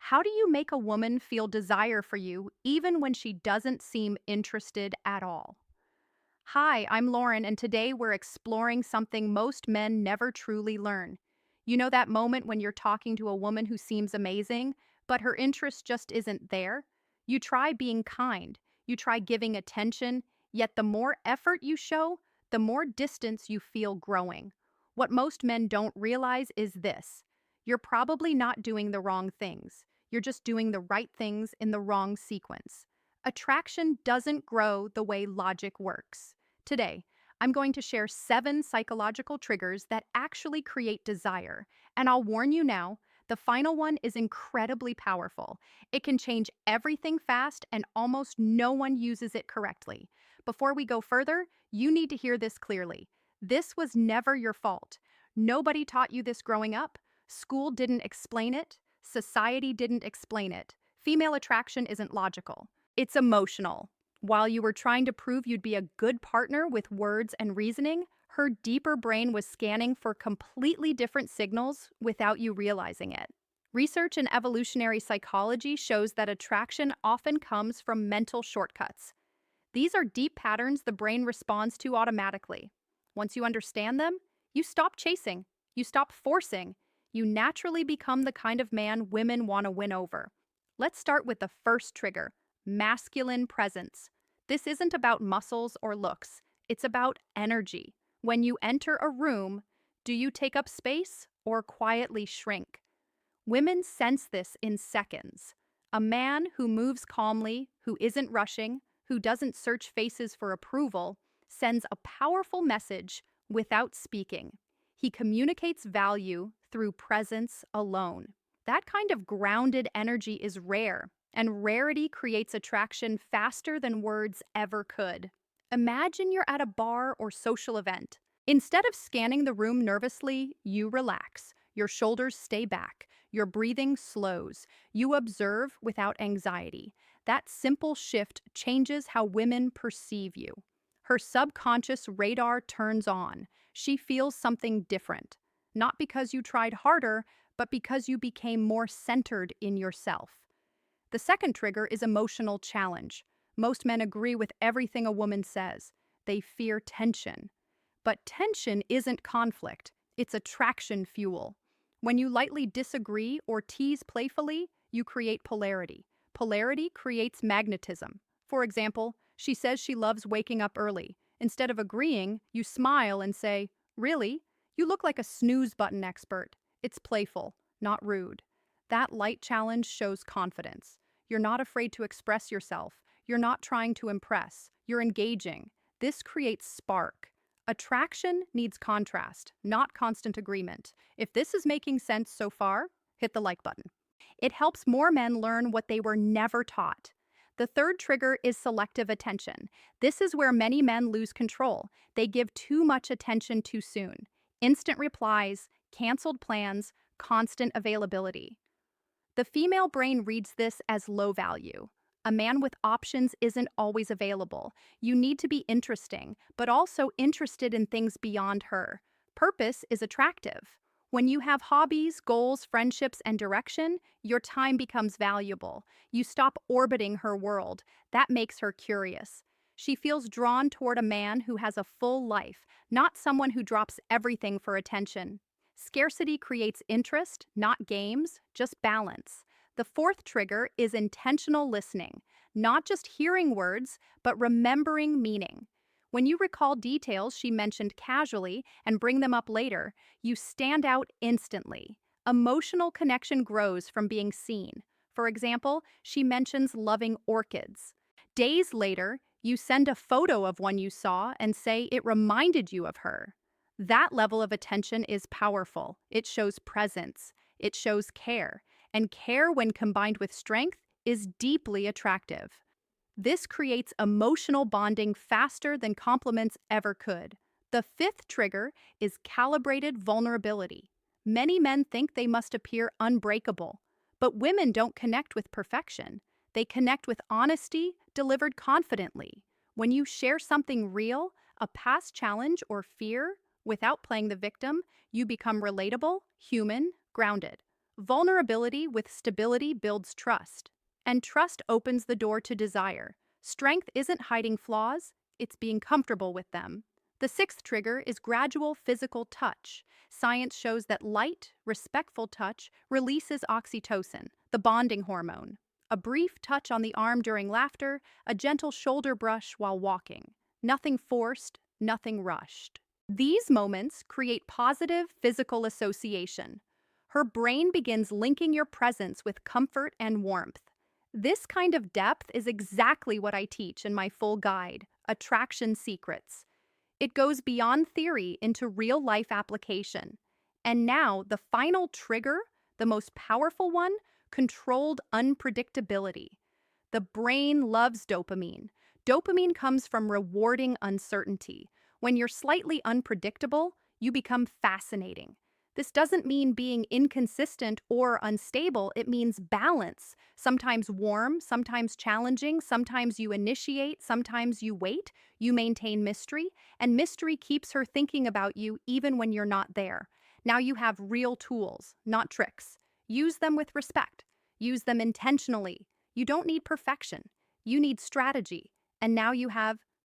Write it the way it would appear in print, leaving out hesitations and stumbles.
How do you make a woman feel desire for you even when she doesn't seem interested at all? Hi, I'm Lauren, and today we're exploring something most men never truly learn. You know that moment when you're talking to a woman who seems amazing, but her interest just isn't there? You try being kind, you try giving attention, yet the more effort you show, the more distance you feel growing. What most men don't realize is this: you're probably not doing the wrong things, you're just doing the right things in the wrong sequence. Attraction doesn't grow the way logic works. Today, I'm going to share 7 psychological triggers that actually create desire. And I'll warn you now, the final one is incredibly powerful. It can change everything fast, and almost no one uses it correctly. Before we go further, you need to hear this clearly. This was never your fault. Nobody taught you this growing up. School didn't explain it. Society didn't explain it. Female attraction isn't logical. It's emotional. While you were trying to prove you'd be a good partner with words and reasoning, her deeper brain was scanning for completely different signals without you realizing it. Research in evolutionary psychology shows that attraction often comes from mental shortcuts. These are deep patterns the brain responds to automatically. Once you understand them, you stop chasing, you stop forcing, you naturally become the kind of man women want to win over. Let's start with the first trigger: masculine presence. This isn't about muscles or looks, it's about energy. When you enter a room, do you take up space or quietly shrink? Women sense this in seconds. A man who moves calmly, who isn't rushing, who doesn't search faces for approval, sends a powerful message without speaking. He communicates value through presence alone. That kind of grounded energy is rare, and rarity creates attraction faster than words ever could. Imagine you're at a bar or social event. Instead of scanning the room nervously, you relax. Your shoulders stay back. Your breathing slows. You observe without anxiety. That simple shift changes how women perceive you. Her subconscious radar turns on. She feels something different. Not because you tried harder, but because you became more centered in yourself. The second trigger is emotional challenge. Most men agree with everything a woman says. They fear tension. But tension isn't conflict, it's attraction fuel. When you lightly disagree or tease playfully, you create polarity. Polarity creates magnetism. For example, she says she loves waking up early. Instead of agreeing, you smile and say, "Really? You look like a snooze button expert." It's playful, not rude. That light challenge shows confidence. You're not afraid to express yourself. You're not trying to impress. You're engaging. This creates spark. Attraction needs contrast, not constant agreement. If this is making sense so far, hit the like button. It helps more men learn what they were never taught. The third trigger is selective attention. This is where many men lose control. They give too much attention too soon. Instant replies, canceled plans, constant availability. The female brain reads this as low value. A man with options isn't always available. You need to be interesting, but also interested in things beyond her. Purpose is attractive. When you have hobbies, goals, friendships, and direction, your time becomes valuable. You stop orbiting her world. That makes her curious. She feels drawn toward a man who has a full life, not someone who drops everything for attention. Scarcity creates interest, not games, just balance. The fourth trigger is intentional listening, not just hearing words, but remembering meaning. When you recall details she mentioned casually and bring them up later, you stand out instantly. Emotional connection grows from being seen. For example, she mentions loving orchids. Days later, you send a photo of one you saw and say it reminded you of her. That level of attention is powerful. It shows presence. It shows care. And care, when combined with strength, is deeply attractive. This creates emotional bonding faster than compliments ever could. The fifth trigger is calibrated vulnerability. Many men think they must appear unbreakable, but women don't connect with perfection. They connect with honesty delivered confidently. When you share something real, a past challenge or fear, without playing the victim, you become relatable, human, grounded. Vulnerability with stability builds trust, and trust opens the door to desire. Strength isn't hiding flaws, it's being comfortable with them. The sixth trigger is gradual physical touch. Science shows that light, respectful touch releases oxytocin, the bonding hormone. A brief touch on the arm during laughter, a gentle shoulder brush while walking. Nothing forced, nothing rushed. These moments create positive physical association. Her brain begins linking your presence with comfort and warmth. This kind of depth is exactly what I teach in my full guide, Attraction Secrets. It goes beyond theory into real life application. And now, the final trigger, the most powerful one, controlled unpredictability. The brain loves dopamine. Dopamine comes from rewarding uncertainty. When you're slightly unpredictable, you become fascinating. This doesn't mean being inconsistent or unstable, it means balance. Sometimes warm, sometimes challenging, sometimes you initiate, sometimes you wait. You maintain mystery, and mystery keeps her thinking about you even when you're not there. Now you have real tools, not tricks. Use them with respect. Use them intentionally. You don't need perfection. You need strategy. And now you have